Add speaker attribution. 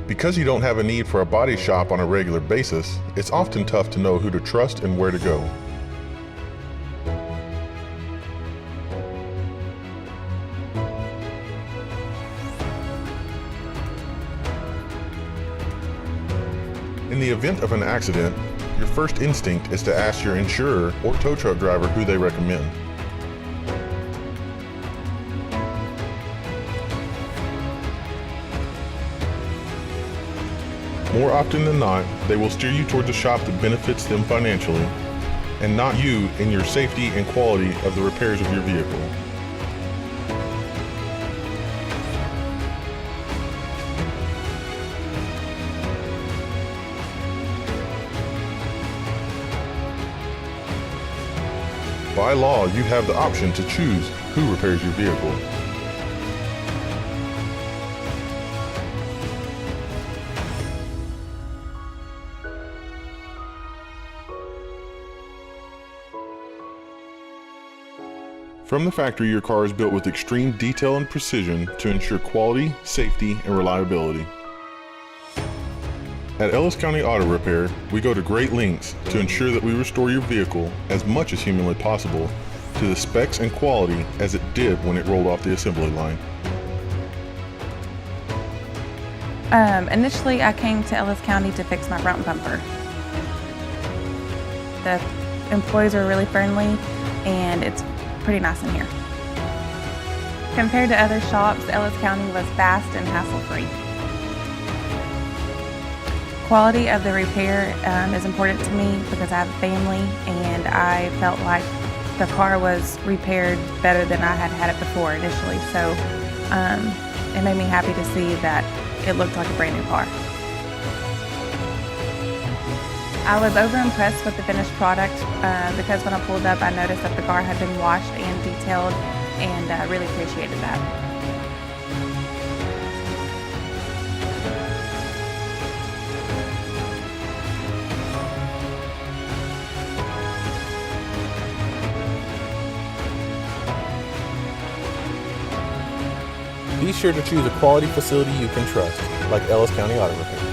Speaker 1: Because you don't have a need for a body shop on a regular basis, it's often tough to know who to trust and where to go. In the event of an accident, your first instinct is to ask your insurer or tow truck driver who they recommend. More often than not, they will steer you towards a shop that benefits them financially, and not you in your safety and quality of the repairs of your vehicle. By law, you have the option to choose who repairs your vehicle. From the factory, your car is built with extreme detail and precision to ensure quality, safety, and reliability. At Ellis County Auto Repair, we go to great lengths to ensure that we restore your vehicle as much as humanly possible to the specs and quality as it did when it rolled off the assembly line.
Speaker 2: Initially, I came to Ellis County to fix my front bumper. The employees are really friendly, and it's pretty nice in here. Compared to other shops, Ellis County was fast and hassle-free. Quality of the repair is important to me because I have a family, and I felt like the car was repaired better than I had had it before initially. So it made me happy to see that it looked like a brand new car. I was over-impressed with the finished product because when I pulled up, I noticed that the car had been washed and detailed, and I really appreciated that.
Speaker 3: Be sure to choose a quality facility you can trust, like Ellis County Auto Repair.